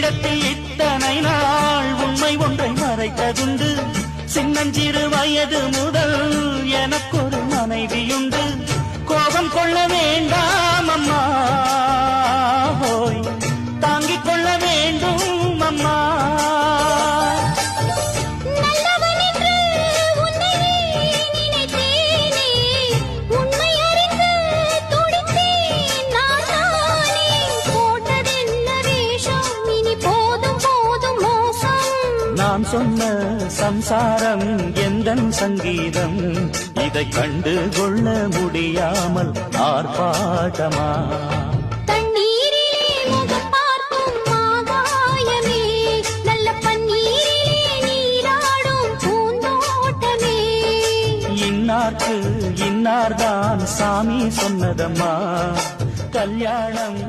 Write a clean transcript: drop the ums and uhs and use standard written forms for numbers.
என்னிடத்தில் இத்தனை நாள் உண்மை ஒன்றை மறைத்ததுண்டு. சின்னஞ்சிறு வயது முதல் எனக்கொரு மனைவியுண்டு. கோபம் கொள்ள வேண்டாம் அம்மா, தாங்கிக் கொள்ள வேண்டும் அம்மா. நான் சொன்ன சம்சாரம் எந்தன் சங்கீதம், இதை கண்டு கொள்ள முடியாமல் ஆர்ப்பாட்டமா? தண்ணீரிலே முகம் பார்க்கும் ஆகாயமே, நல்ல பன்னீரிலே நீராடும் பூந்தோட்டமே. இன்னார்க்கு இன்னார்தான் சாமி சொன்னதம்மா, கல்யாணம்